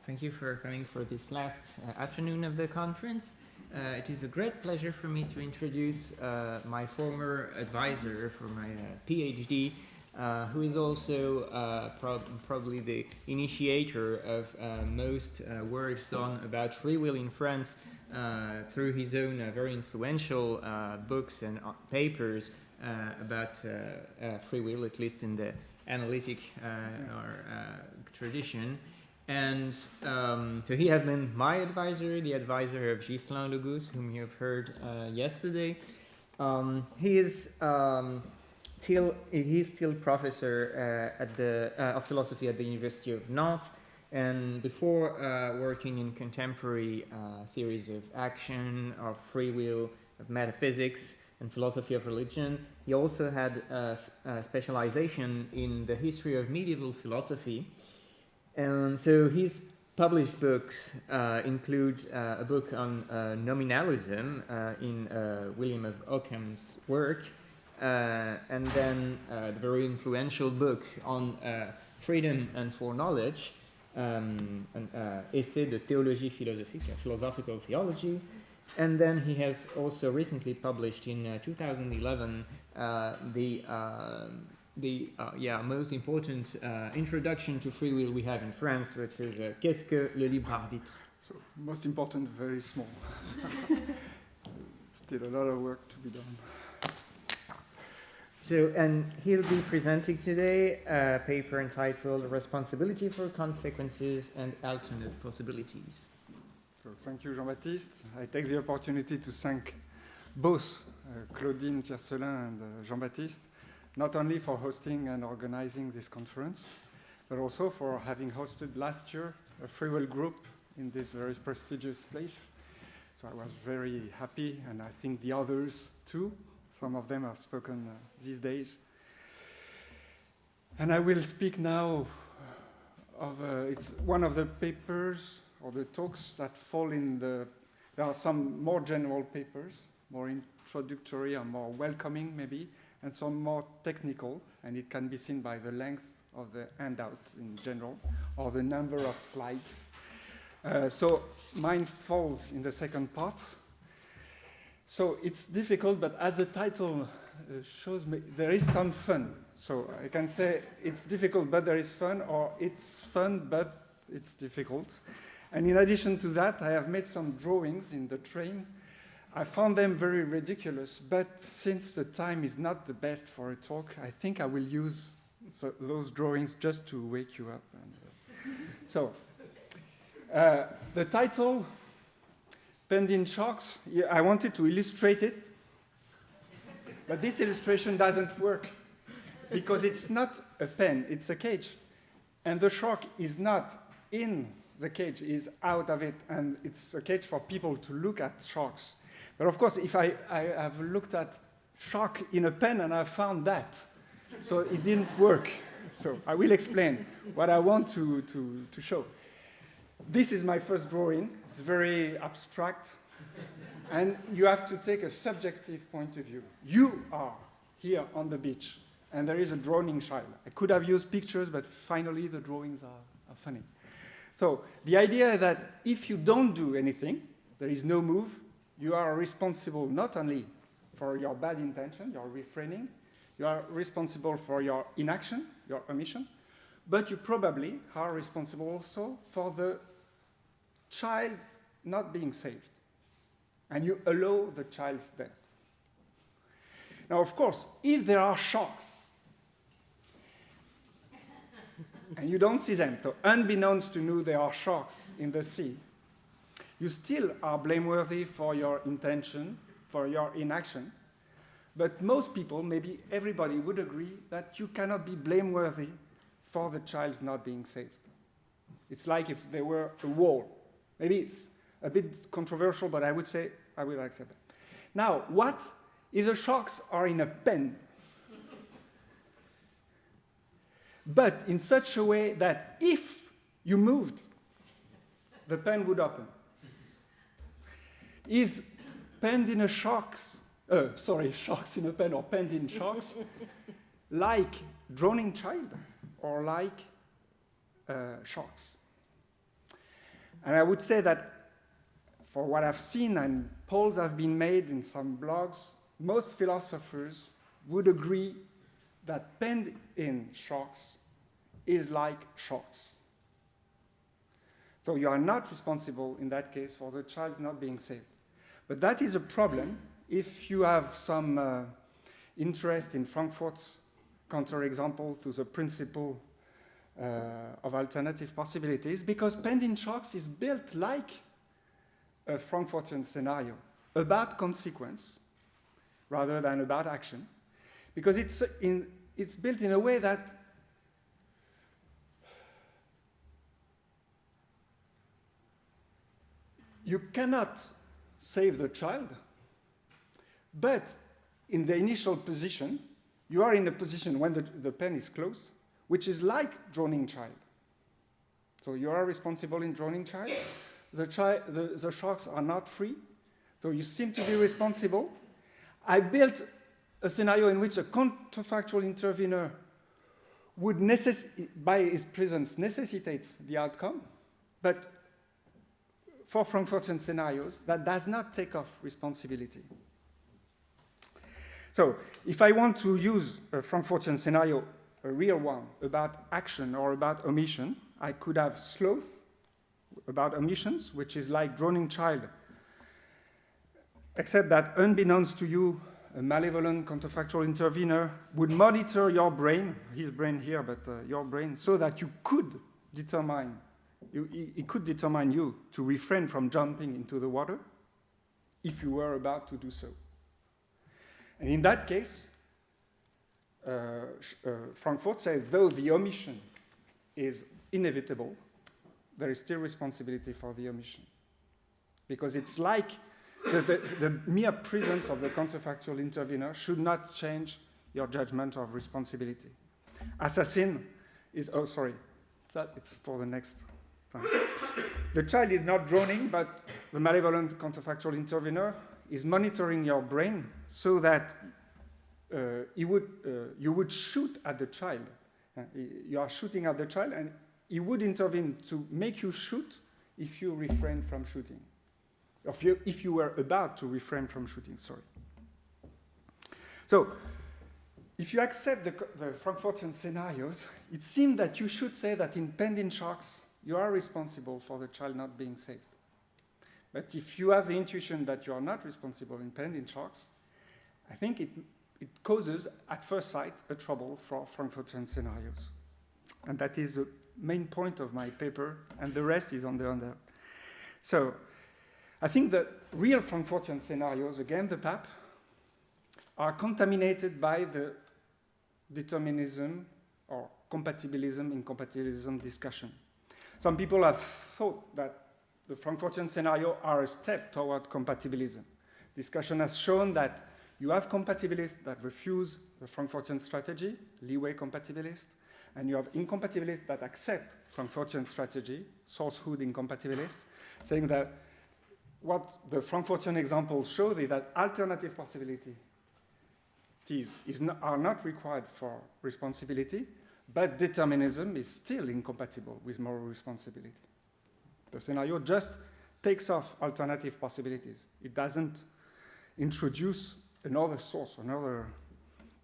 Thank you for coming for this last afternoon of the conference. It is a great pleasure for me to introduce my former advisor for my PhD, who is also probably the initiator of most works done about free will in France through his own very influential books and papers about free will, at least in the analytic tradition. And so he has been my advisor, the advisor of Ghislain Legousse, whom you have heard yesterday. He is still professor of philosophy at the University of Nantes, and before working in contemporary theories of action, of free will, of metaphysics, and philosophy of religion, he also had a specialization in the history of medieval philosophy. And so his published books include a book on nominalism in William of Ockham's work, and then the very influential book on freedom and foreknowledge, an essay de théologie philosophique, philosophical theology. And then he has also recently published in 2011 the most important introduction to free will we have in France, which is Qu'est-ce que le libre arbitre? So, most important, very small. Still a lot of work to be done. So, and he'll be presenting today a paper entitled Responsibility for Consequences and Alternate Possibilities. So, thank you, Jean-Baptiste. I take the opportunity to thank both Claudine Tiercelin and Jean-Baptiste, not only for hosting and organizing this conference, but also for having hosted last year a free will group in this very prestigious place. So I was very happy, and I think the others too. Some of them have spoken these days. And I will speak now of, it's one of the papers or the talks that fall in there are some more general papers, more introductory or more welcoming maybe, and some more technical, and it can be seen by the length of the handout in general, or the number of slides. So mine falls in the second part. So it's difficult, but as the title shows me, there is some fun. So I can say it's difficult, but there is fun, or it's fun, but it's difficult. And in addition to that, I have made some drawings in the train. I found them very ridiculous, but since the time is not the best for a talk, I think I will use those drawings just to wake you up. So, the title, Pending Sharks, I wanted to illustrate it, but this illustration doesn't work because it's not a pen, it's a cage. And the shark is not in the cage, is out of it, and it's a cage for people to look at sharks. But of course, if I have looked at shark in a pen and I found that, so it didn't work. So I will explain what I want to show. This is my first drawing. It's very abstract. And you have to take a subjective point of view. You are here on the beach, and there is a drowning child. I could have used pictures, but finally the drawings are funny. So the idea that if you don't do anything, there is no move, you are responsible not only for your bad intention, your refraining, you are responsible for your inaction, your omission, but you probably are responsible also for the child not being saved. And you allow the child's death. Now, of course, if there are sharks, and you don't see them, so unbeknownst to you there are sharks in the sea, you still are blameworthy for your intention, for your inaction. But most people, maybe everybody, would agree that you cannot be blameworthy for the child's not being saved. It's like if there were a wall. Maybe it's a bit controversial, but I would say I will accept that. Now, what if the sharks are in a pen? But in such a way that if you moved, the pen would open. Is penned in a sharks in a pen or penned in sharks, like drowning child or like sharks? And I would say that for what I've seen, and polls have been made in some blogs, most philosophers would agree that penned in shocks is like shocks. So you are not responsible in that case for the child not being saved. But that is a problem if you have some interest in Frankfurt's counterexample to the principle of alternative possibilities, because penned in shocks is built like a Frankfurtian scenario about consequence rather than about action, because it's built in a way that you cannot save the child, but in the initial position, you are in a position when the pen is closed, which is like drowning child. So you are responsible in drowning child. The sharks are not free, so you seem to be responsible. I built a scenario in which a counterfactual intervener would, by his presence, necessitate the outcome, but for Frankfurtian scenarios, that does not take off responsibility. So if I want to use a Frankfurtian scenario, a real one, about action or about omission, I could have sloth about omissions, which is like drowning child, except that unbeknownst to you, a malevolent counterfactual intervener would monitor your brain, his brain here, but your brain, so that you could determine, it could determine you to refrain from jumping into the water if you were about to do so. And in that case, Frankfurt says, though the omission is inevitable, there is still responsibility for the omission. Because it's like the mere presence of the counterfactual intervener should not change your judgment of responsibility. Assassin is, oh, sorry, it's for the next time. The child is not drowning, but the malevolent counterfactual intervener is monitoring your brain so that you would shoot at the child. You are shooting at the child, and he would intervene to make you shoot if you refrain from shooting. If you were about to refrain from shooting, sorry. So, if you accept the Frankfurtian scenarios, it seems that you should say that in pending shocks, you are responsible for the child not being saved. But if you have the intuition that you are not responsible in pending shocks, I think it causes, at first sight, a trouble for Frankfurtian scenarios. And that is the main point of my paper, and the rest is on the under. So, I think the real Frankfurtian scenarios, again, the PAP, are contaminated by the determinism or compatibilism, incompatibilism discussion. Some people have thought that the Frankfurtian scenario are a step toward compatibilism. Discussion has shown that you have compatibilists that refuse the Frankfurtian strategy, leeway compatibilists, and you have incompatibilists that accept Frankfurtian strategy, sourcehood incompatibilists, saying that what the Frankfurtian examples show is that alternative possibilities are not required for responsibility, but determinism is still incompatible with moral responsibility. The scenario just takes off alternative possibilities. It doesn't introduce another source, another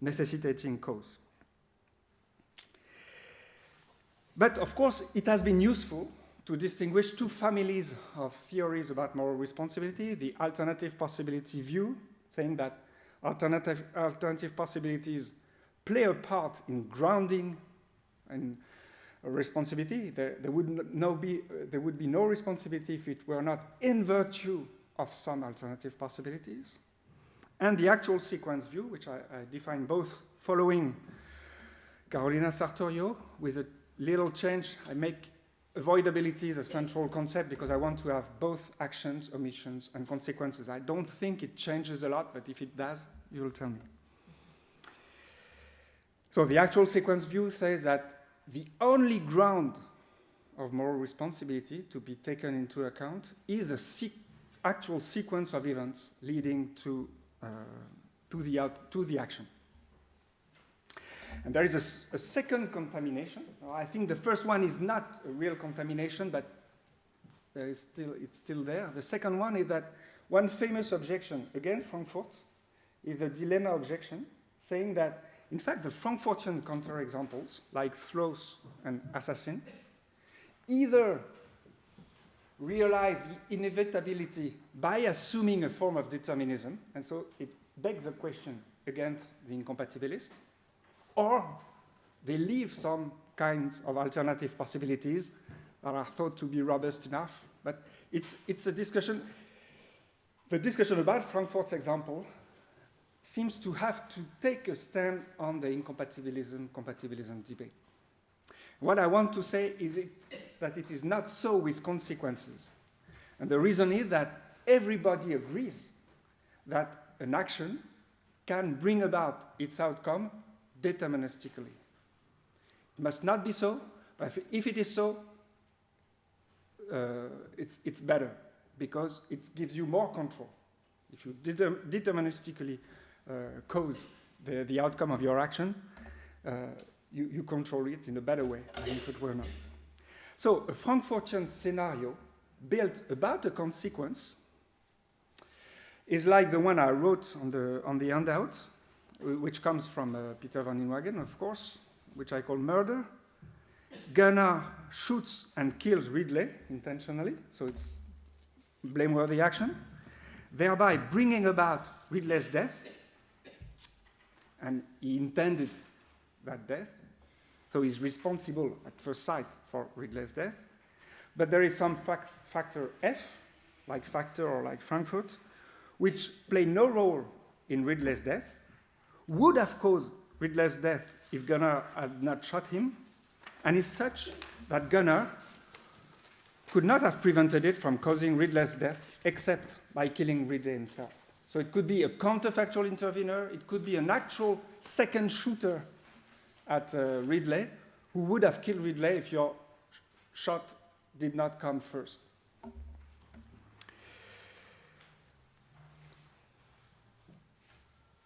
necessitating cause. But of course, it has been useful to distinguish two families of theories about moral responsibility: the alternative possibility view, saying that alternative possibilities play a part in grounding and responsibility. There would be no responsibility if it were not in virtue of some alternative possibilities. And the actual sequence view, which I define both following Carolina Sartorio with a little change. I make avoidability the central concept because I want to have both actions, omissions, and consequences. I don't think it changes a lot, but if it does, you will tell me. So the actual sequence view says that the only ground of moral responsibility to be taken into account is the actual sequence of events leading to the action. And there is a second contamination. I think the first one is not a real contamination, but It's still there. The second one is that one famous objection against Frankfurt is the dilemma objection, saying that, in fact, the Frankfurtian counterexamples, like Thlos and Assassin, either realize the inevitability by assuming a form of determinism, and so it begs the question against the incompatibilist, or they leave some kinds of alternative possibilities that are thought to be robust enough. But it's a discussion. The discussion about Frankfurt's example seems to have to take a stand on the incompatibilism debate. What I want to say is that it is not so with consequences. And the reason is that everybody agrees that an action can bring about its outcome deterministically. It must not be so, but if it is so, it's better, because it gives you more control. If you deterministically cause the outcome of your action, you control it in a better way than if it were not. So a Frankfurtian scenario built about a consequence is like the one I wrote on the handout, which comes from Peter van Inwagen, of course, which I call murder. Gunnar shoots and kills Ridley intentionally, so it's blameworthy action, thereby bringing about Ridley's death, and he intended that death, so he's responsible at first sight for Ridley's death. But there is some factor F, like Factor or like Frankfurt, which play no role in Ridley's death, would have caused Ridley's death if Gunnar had not shot him, and is such that Gunnar could not have prevented it from causing Ridley's death except by killing Ridley himself. So it could be a counterfactual intervener, it could be an actual second shooter at Ridley, who would have killed Ridley if your shot did not come first.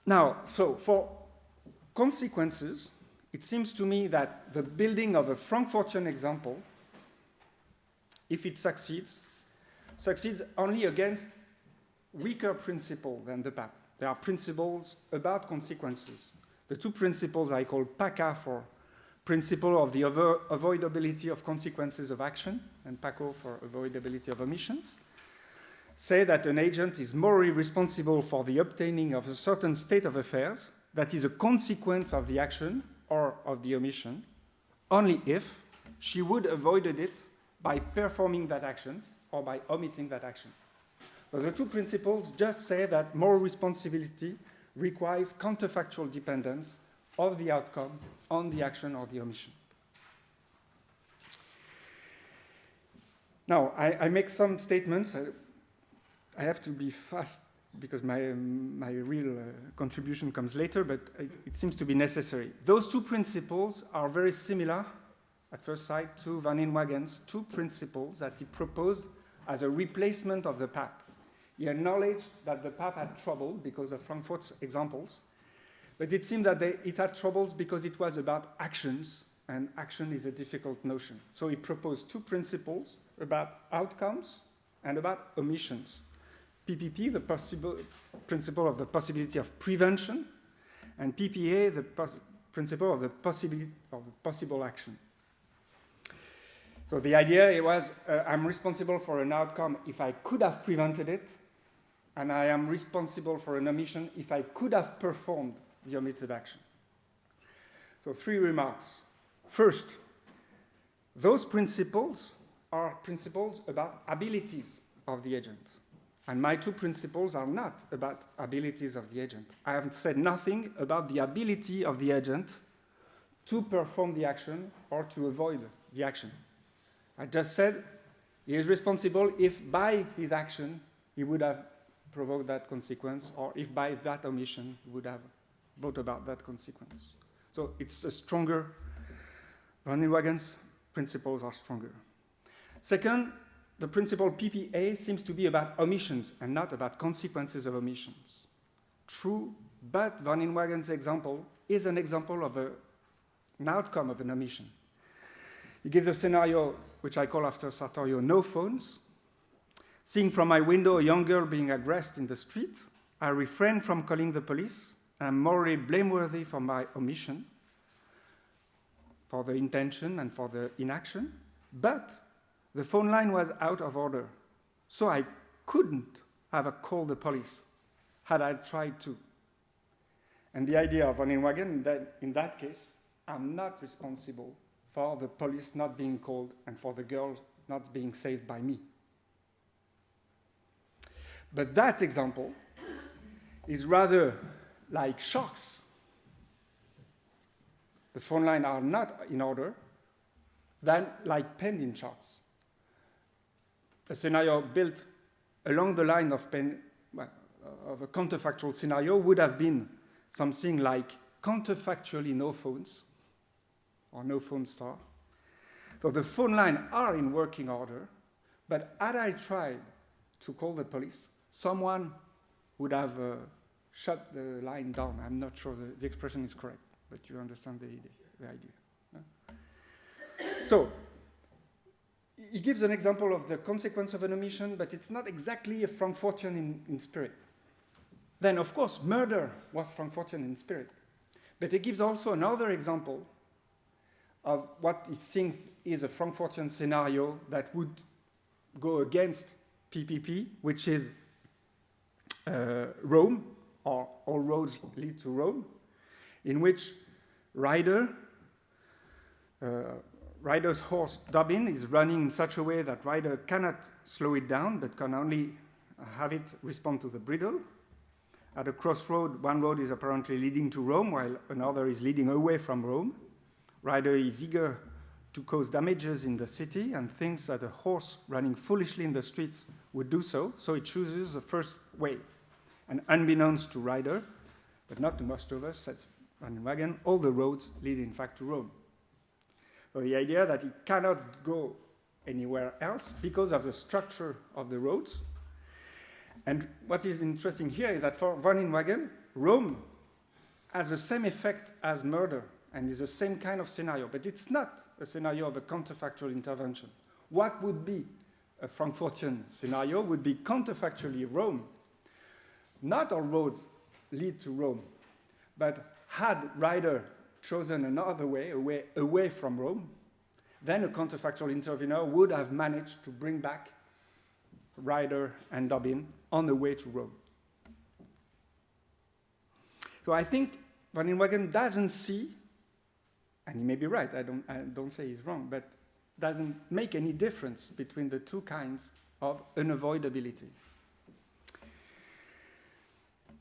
Now, so for consequences, it seems to me that the building of a Frankfurtian example, if it succeeds only against weaker principles than the PAP. There are principles about consequences. The two principles I call PACA for principle of the avoidability of consequences of action, and PACO for avoidability of omissions, say that an agent is morally responsible for the obtaining of a certain state of affairs that is a consequence of the action or of the omission, only if she would have avoided it by performing that action or by omitting that action. But the two principles just say that moral responsibility requires counterfactual dependence of the outcome on the action or the omission. Now, I make some statements. I have to be fast because my real contribution comes later, but it seems to be necessary. Those two principles are very similar, at first sight, to Van Inwagen's two principles that he proposed as a replacement of the PAP. He acknowledged that the PAP had trouble because of Frankfurt's examples, but it seemed that it had troubles because it was about actions, and action is a difficult notion. So he proposed two principles about outcomes and about omissions. PPP, the principle of the possibility of prevention, and PPA, the principle of the possible action. So the idea was, I'm responsible for an outcome if I could have prevented it, and I am responsible for an omission if I could have performed the omitted action. So 3 remarks. First, those principles are principles about abilities of the agent. And my 2 principles are not about abilities of the agent. I have said nothing about the ability of the agent to perform the action or to avoid the action. I just said he is responsible if by his action he would have provoked that consequence, or if by that omission he would have brought about that consequence. So it's a stronger, Van Inwagen's principles are stronger. Second, the principle PPA seems to be about omissions and not about consequences of omissions. True, but Van Inwagen's example is an example of an outcome of an omission. He gives a scenario which I call after Sartorio, no phones, Seeing from my window a young girl being aggressed in the street, I refrain from calling the police. I'm morally blameworthy for my omission, for the intention and for the inaction, but the phone line was out of order, so I couldn't have called the police had I tried to. And the idea of von Inwagen, that in that case, I'm not responsible for the police not being called and for the girl not being saved by me. But that example is rather like shocks. The phone lines are not in order, than like pending shocks. A scenario built along the line of a counterfactual scenario would have been something like counterfactually no phones, or no phone star. So the phone lines are in working order, but had I tried to call the police, someone would have shut the line down. I'm not sure the expression is correct, but you understand the idea. So, he gives an example of the consequence of an omission, but it's not exactly a Frankfurtian in spirit. Then, of course, murder was Frankfurtian in spirit. But he gives also another example of what he thinks is a Frankfurtian scenario that would go against PPP, which is Rome, or all roads lead to Rome, in which rider's horse Dobbin is running in such a way that rider cannot slow it down, but can only have it respond to the bridle. At a crossroad, one road is apparently leading to Rome, while another is leading away from Rome. Rider is eager to cause damages in the city and thinks that a horse running foolishly in the streets would do so, so he chooses the first way. And unbeknownst to rider, but not to most of us, says von Inwagen, all the roads lead in fact to Rome. So the idea that he cannot go anywhere else because of the structure of the roads. And what is interesting here is that for von Inwagen, Rome has the same effect as murder and is the same kind of scenario, but it's not a scenario of a counterfactual intervention. What would be a Frankfurtian scenario would be counterfactually Rome. Not all roads lead to Rome, but had rider chosen another way, away from Rome, then a counterfactual intervener would have managed to bring back rider and Dobbin on the way to Rome. So I think von Inwagen doesn't see, and he may be right, I don't say he's wrong, but doesn't make any difference between the two kinds of unavoidability.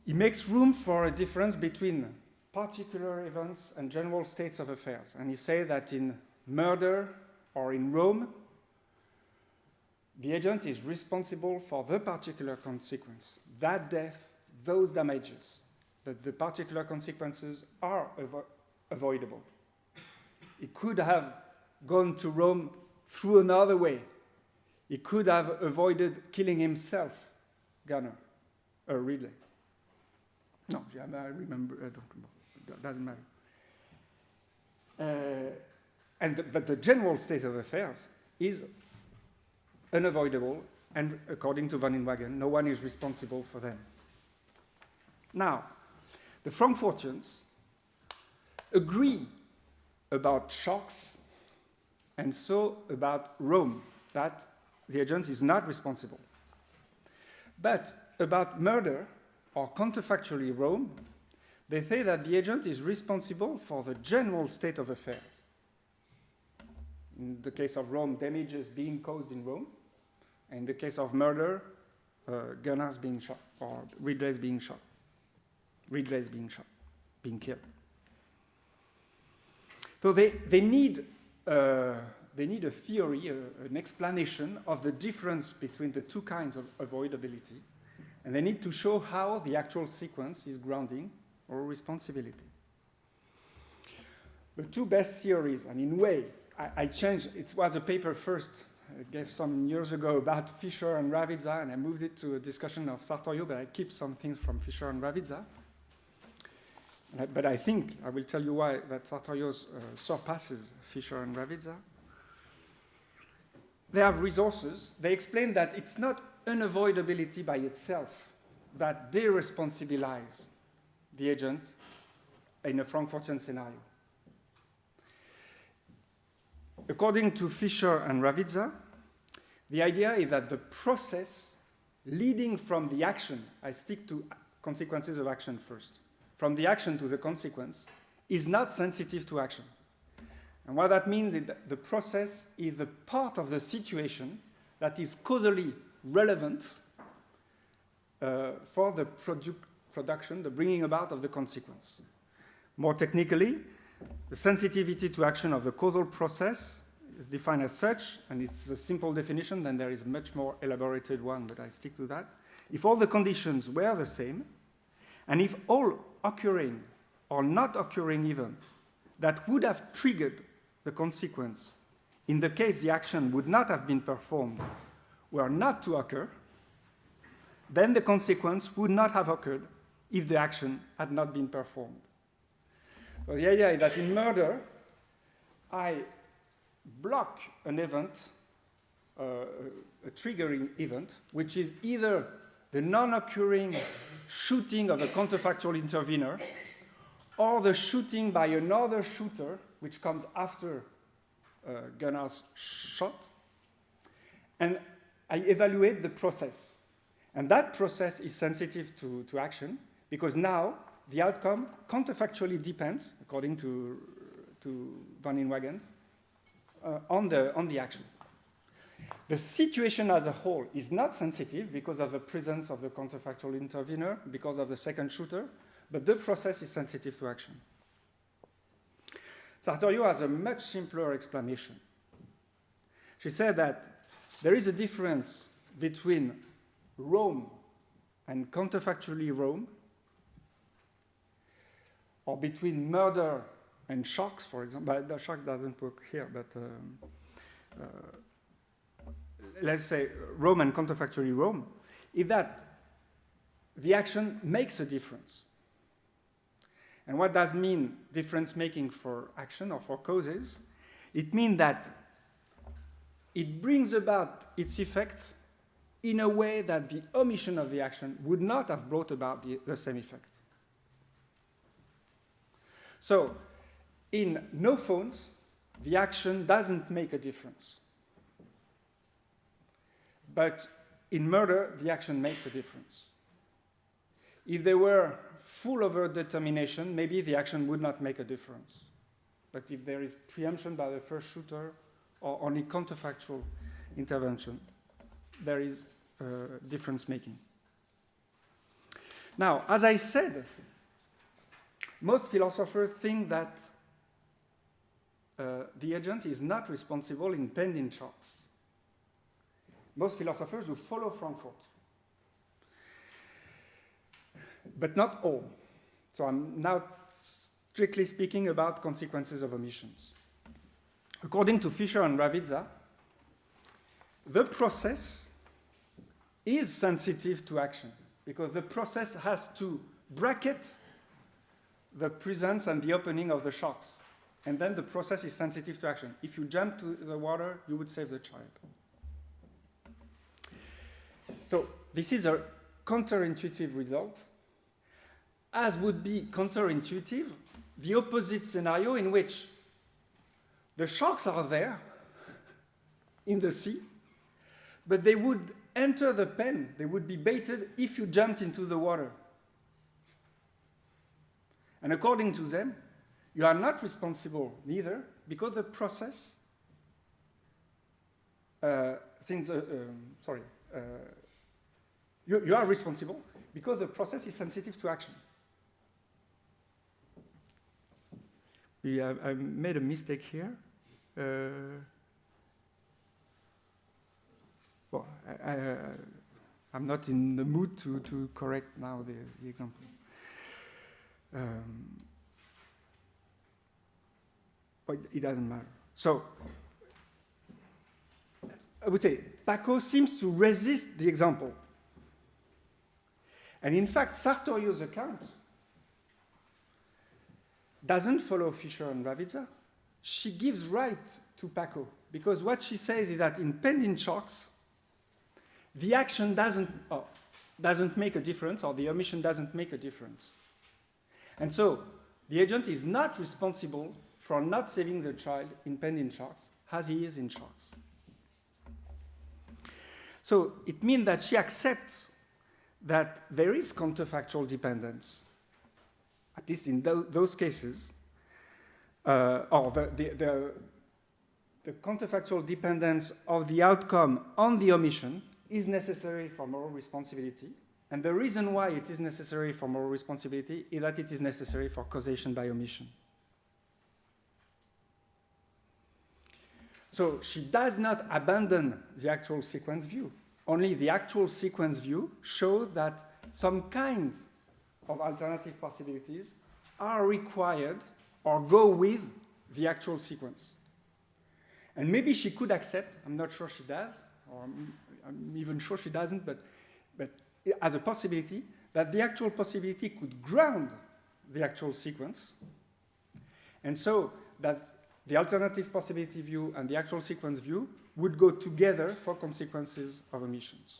He makes room for a difference between particular events and general states of affairs. And he says that in murder or in Rome, the agent is responsible for the particular consequence, that death, those damages. But the particular consequences are avoidable. He could have gone to Rome through another way. He could have avoided killing himself, Ridley. No, I remember, I don't remember. It doesn't matter. But the general state of affairs is unavoidable, and according to von Inwagen, no one is responsible for them. Now, the Frankfurtians agree about shocks and so about Rome, that the agent is not responsible. But about murder, or counterfactually Rome, they say that the agent is responsible for the general state of affairs. In the case of Rome, damages being caused in Rome. In the case of murder, Gunnar's being shot, or Ridley's being shot. Ridley's being shot, being killed. So they need a theory, an explanation of the difference between the two kinds of avoidability. And they need to show how the actual sequence is grounding or responsibility. The two best theories, and in a way, I changed, it was a paper first, I gave some years ago about Fischer and Ravizza, and I moved it to a discussion of Sartorio, but I keep some things from Fischer and Ravizza. But I think, I will tell you why, that Sartorio surpasses Fischer and Ravizza. They have resources. They explain that it's not unavoidability by itself that deresponsibilize the agent in a Frankfurtian scenario. According to Fisher and Ravizza, the idea is that the process leading from the action, I stick to consequences of action first, from the action to the consequence, is not sensitive to action. And what that means is that the process is the part of the situation that is causally relevant for the production, the bringing about of the consequence. More technically, the sensitivity to action of the causal process is defined as such, and it's a simple definition, then there is a much more elaborated one, but I stick to that. If all the conditions were the same, and if all occurring or not occurring events that would have triggered the consequence, in the case the action would not have been performed, were not to occur, then the consequence would not have occurred if the action had not been performed. So the idea is that in murder, I block an event, a triggering event, which is either the non-occurring shooting of a counterfactual intervener or the shooting by another shooter, which comes after Gunnar's shot, and I evaluate the process. And that process is sensitive to action, because now the outcome counterfactually depends, according to Van Inwagen, on the action. The situation as a whole is not sensitive because of the presence of the counterfactual intervener, because of the second shooter, but the process is sensitive to action. Sartorio has a much simpler explanation. She said that there is a difference between Rome and counterfactually Rome, or between murder and sharks, for example. But the sharks doesn't work here, but let's say Rome and counterfactually Rome, is that the action makes a difference. And what does mean difference making for action or for causes? It means that it brings about its effect in a way that the omission of the action would not have brought about the same effect. So, in no phones, the action doesn't make a difference. But in murder, the action makes a difference. If there were full overt determination, maybe the action would not make a difference. But if there is preemption by the first shooter or only counterfactual intervention, there is difference making. Now, as I said, most philosophers think that the agent is not responsible in pending shocks. Most philosophers who follow Frankfurt. But not all. So I'm now strictly speaking about consequences of omissions. According to Fisher and Ravizza, the process is sensitive to action because the process has to bracket the presence and the opening of the shocks. And then the process is sensitive to action. If you jump to the water, you would save the child. So this is a counterintuitive result, as would be counterintuitive the opposite scenario in which the sharks are there in the sea, but they would enter the pen, they would be baited if you jumped into the water. And according to them, you are not responsible neither because the process, you are responsible because the process is sensitive to action. I made a mistake here. Well, I'm not in the mood to correct now the example. But it doesn't matter. So, I would say Paco seems to resist the example. And in fact, Sartorio's account doesn't follow Fisher and Ravizza. She gives right to Paco, because what she says is that in pending shocks, the action doesn't make a difference, or the omission doesn't make a difference. And so the agent is not responsible for not saving the child in pending sharks, as he is in sharks. So it means that she accepts that there is counterfactual dependence, at least in those cases, or the counterfactual dependence of the outcome on the omission is necessary for moral responsibility. And the reason why it is necessary for moral responsibility is that it is necessary for causation by omission. So she does not abandon the actual sequence view. Only the actual sequence view shows that some kinds of alternative possibilities are required or go with the actual sequence. And maybe she could accept, I'm not sure she does, or I'm even sure she doesn't, but as a possibility, that the actual possibility could ground the actual sequence, and so that the alternative possibility view and the actual sequence view would go together for consequences of omissions.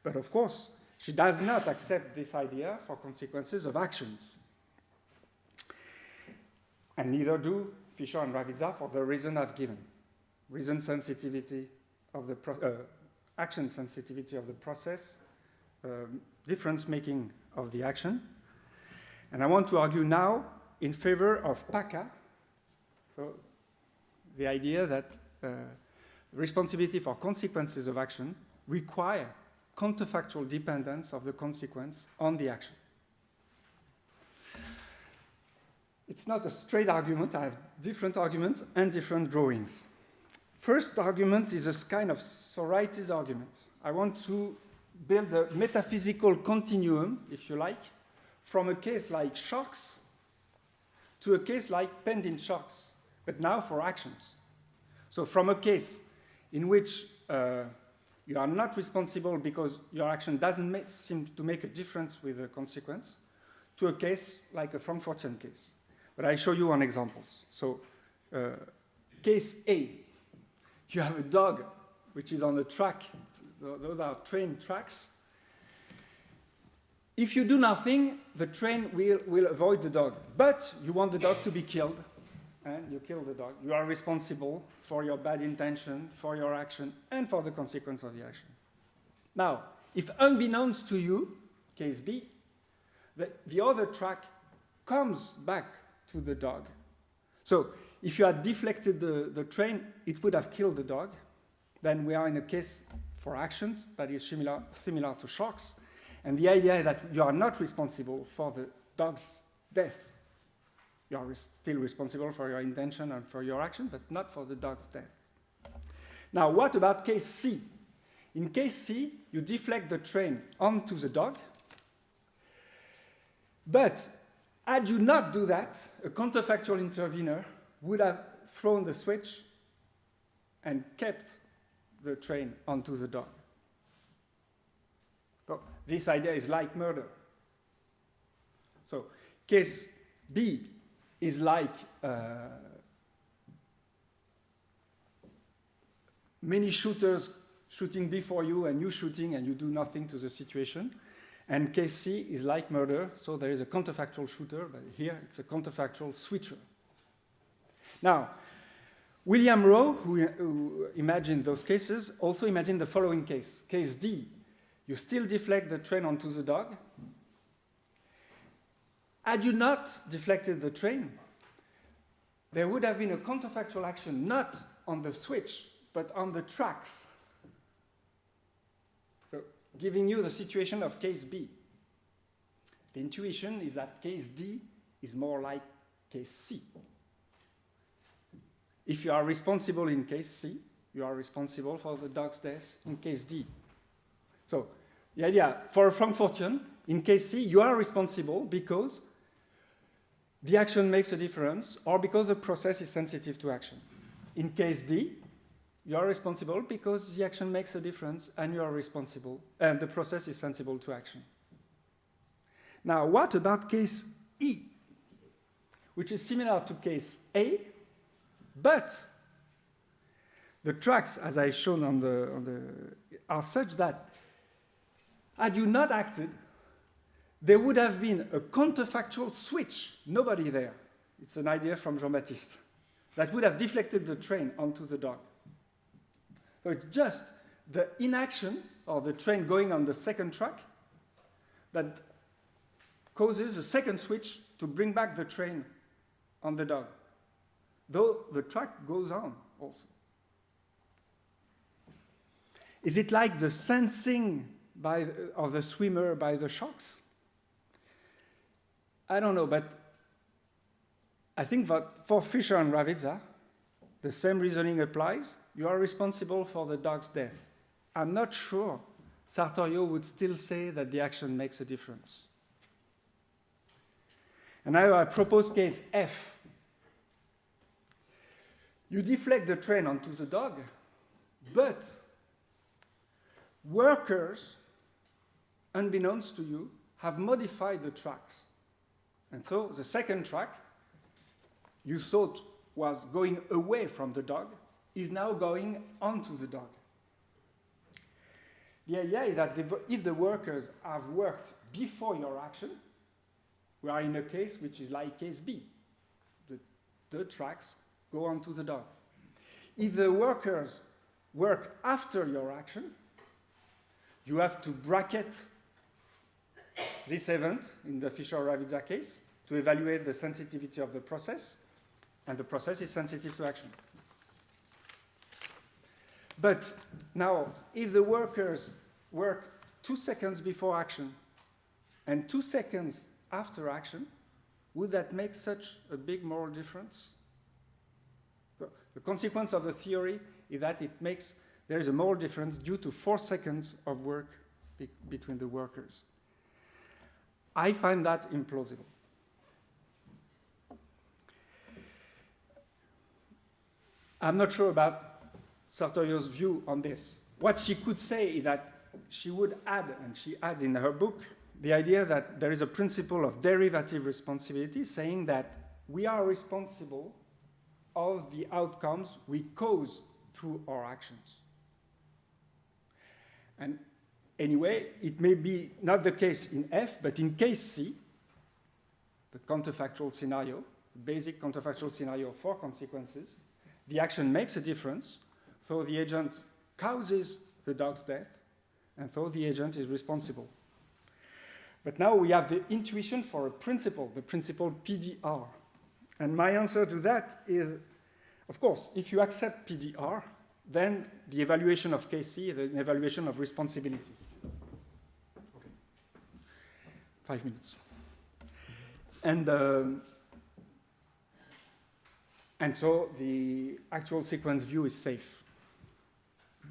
But of course, she does not accept this idea for consequences of actions. And neither do Fischer and Ravizza for the reason I've given. Reason sensitivity of the action sensitivity of the process, difference making of the action. And I want to argue now in favor of PACA, so the idea that responsibility for consequences of action require counterfactual dependence of the consequence on the action. It's not a straight argument. I have different arguments and different drawings. First argument is a kind of Sorites argument. I want to build a metaphysical continuum, if you like, from a case like sharks to a case like pending sharks, but now for actions. So from a case in which you are not responsible because your action doesn't seem to make a difference with the consequence, to a case like a Frankfurtian case. But I show you on examples. So case A, you have a dog which is on a track. Those are train tracks. If you do nothing, the train will avoid the dog. But you want the dog to be killed, and you kill the dog. You are responsible for your bad intention, for your action, and for the consequence of the action. Now, if unbeknownst to you, case B, the other track comes back to the dog. So if you had deflected the train, it would have killed the dog. Then we are in a case for actions that is similar to sharks. And the idea is that you are not responsible for the dog's death. You are still responsible for your intention and for your action, but not for the dog's death. Now, what about case C? In case C, you deflect the train onto the dog. But had you not do that, a counterfactual intervener would have thrown the switch and kept the train onto the dog. So this idea is like murder. So case B is like many shooters shooting before you and you shooting and you do nothing to the situation. And case C is like murder, so there is a counterfactual shooter, but here it's a counterfactual switcher. Now, William Rowe, who imagined those cases, also imagined the following case. Case D, you still deflect the train onto the dog. Had you not deflected the train, there would have been a counterfactual action not on the switch, but on the tracks. So, giving you the situation of case B. The intuition is that case D is more like case C. If you are responsible in case C, you are responsible for the dog's death in case D. So the idea, for a Frankfurtian, in case C, you are responsible because the action makes a difference or because the process is sensitive to action. In case D, you are responsible because the action makes a difference and you are responsible, and the process is sensible to action. Now, what about case E, which is similar to case A, but the tracks, as I shown on the are such that had you not acted, there would have been a counterfactual switch, nobody there. It's an idea from Jean-Baptiste, that would have deflected the train onto the dog. So it's just the inaction of the train going on the second track that causes a second switch to bring back the train on the dog, though the track goes on also. Is it like the sensing of the swimmer by the shocks? I don't know, but I think that for Fischer and Ravizza, the same reasoning applies. You are responsible for the dog's death. I'm not sure Sartorio would still say that the action makes a difference. And now I propose case F. You deflect the train onto the dog, but workers, unbeknownst to you, have modified the tracks. And so the second track you thought was going away from the dog is now going onto the dog. The idea is that if the workers have worked before your action, we are in a case which is like case B. The tracks go onto the dog. If the workers work after your action, you have to bracket this event in the Fischer-Ravizza case to evaluate the sensitivity of the process, and the process is sensitive to action. But now, if the workers work 2 seconds before action and 2 seconds after action, would that make such a big moral difference? The consequence of the theory is that there is a moral difference due to 4 seconds of work between the workers. I find that implausible. I'm not sure about Sartorio's view on this. What she could say is that she would add, and she adds in her book, the idea that there is a principle of derivative responsibility saying that we are responsible of the outcomes we cause through our actions. And anyway, it may be not the case in F, but in case C, the counterfactual scenario, the basic counterfactual scenario for consequences, the action makes a difference, so the agent causes the dog's death, and so the agent is responsible. But now we have the intuition for a principle, the principle PDR. And my answer to that is, of course, if you accept PDR, then the evaluation of case C is an evaluation of responsibility. Okay. 5 minutes. And so the actual sequence view is safe.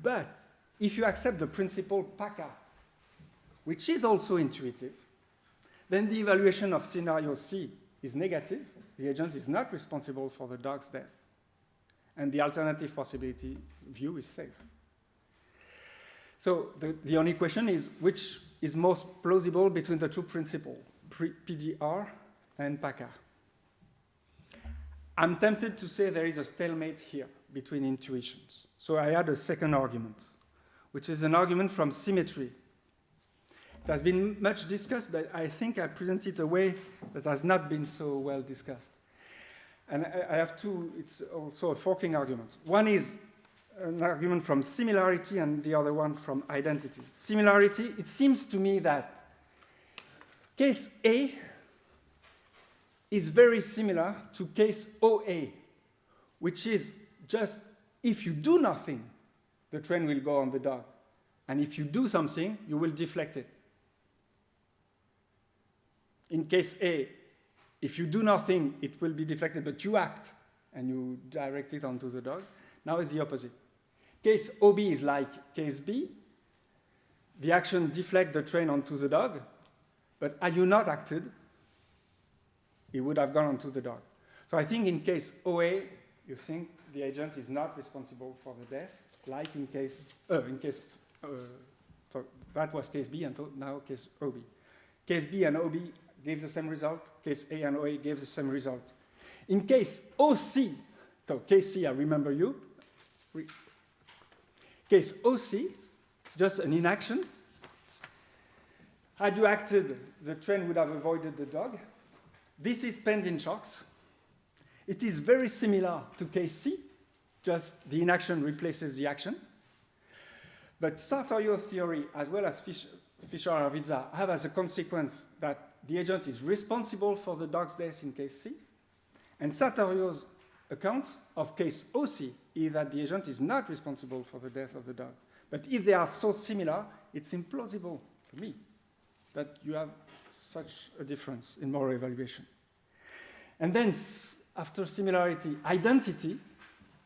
But if you accept the principle PACA, which is also intuitive, then the evaluation of scenario C is negative. The agent is not responsible for the dog's death. And the alternative possibility view is safe. So the only question is, which is most plausible between the two principles, PDR and PACA? I'm tempted to say there is a stalemate here between intuitions. So I add a second argument, which is an argument from symmetry. It has been much discussed, but I think I present it a way that has not been so well discussed. And I have two, it's also a forking argument. One is an argument from similarity and the other one from identity. Similarity, it seems to me that case A is very similar to case OA, which is just if you do nothing, the train will go on the dog. And if you do something, you will deflect it. In case A, if you do nothing, it will be deflected, but you act and you direct it onto the dog. Now it's the opposite. Case OB is like case B. The action deflects the train onto the dog, but had you not acted, it would have gone onto the dog. So I think in case OA, you think the agent is not responsible for the death, like in case, so that was case B, and now case OB. Case B and OB gave the same result. Case A and OA gave the same result. In case OC, so case C, I remember you, Case OC, just an inaction. Had you acted, the train would have avoided the dog. This is penned in chalks. It is very similar to case C, just the inaction replaces the action. But Sartorio's theory, as well as Fischer-Arviza, have as a consequence that the agent is responsible for the dog's death in case C. And Sartorio's account of case OC is that the agent is not responsible for the death of the dog. But if they are so similar, it's implausible for me that you have such a difference in moral evaluation. And then, after similarity, identity,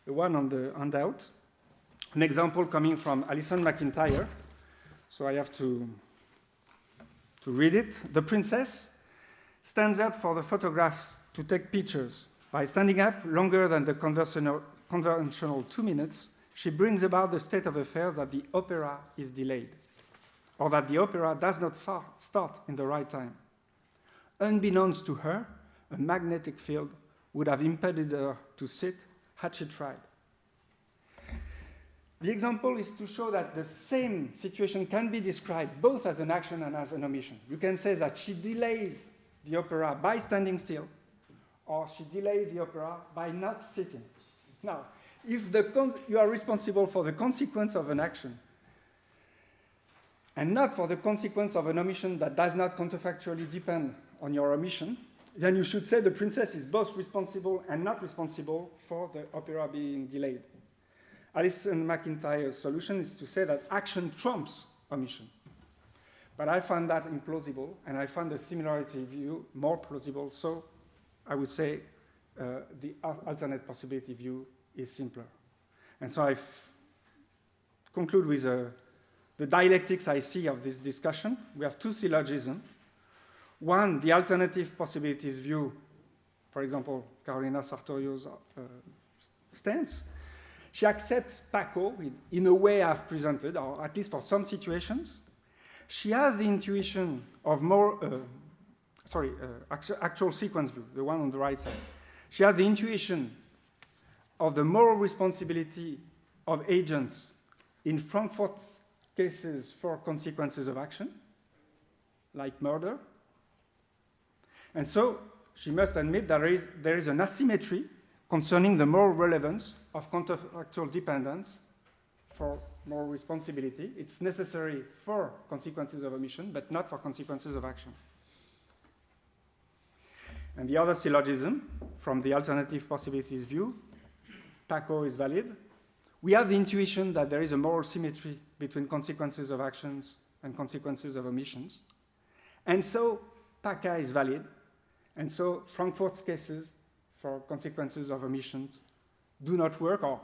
the one on the handout, an example coming from Alison McIntyre. So I have to read it. The princess stands up for the photographs to take pictures. By standing up longer than the conventional 2 minutes, she brings about the state of affairs that the opera is delayed, or that the opera does not start in the right time. Unbeknownst to her, a magnetic field would have impeded her to sit had she tried. The example is to show that the same situation can be described both as an action and as an omission. You can say that she delays the opera by standing still, or she delays the opera by not sitting. Now, if you are responsible for the consequence of an action and not for the consequence of an omission that does not counterfactually depend on your omission, then you should say the princess is both responsible and not responsible for the opera being delayed. Alison McIntyre's solution is to say that action trumps omission. But I find that implausible, and I find the similarity view more plausible, so I would say the alternate possibility view is simpler. And so I conclude with the dialectics I see of this discussion. We have two syllogisms. One, the alternative possibilities view, for example, Carolina Sartorio's stance. She accepts Paco in a way I've presented, or at least for some situations. She has the intuition of actual sequence view, the one on the right side. She has the intuition of the moral responsibility of agents in Frankfurt's cases for consequences of action, like murder. And so she must admit that there is an asymmetry concerning the moral relevance of counterfactual dependence for moral responsibility. It's necessary for consequences of omission, but not for consequences of action. And the other syllogism, from the alternative possibilities view, Paco is valid. We have the intuition that there is a moral symmetry between consequences of actions and consequences of omissions. And so Paca is valid. And so Frankfurt's cases for consequences of omissions do not work, or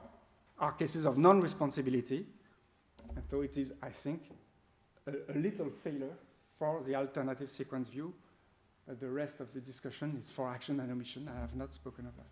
are cases of non-responsibility. And so it is, I think, a little failure for the alternative sequence view. The rest of the discussion is for action and omission. I have not spoken of that.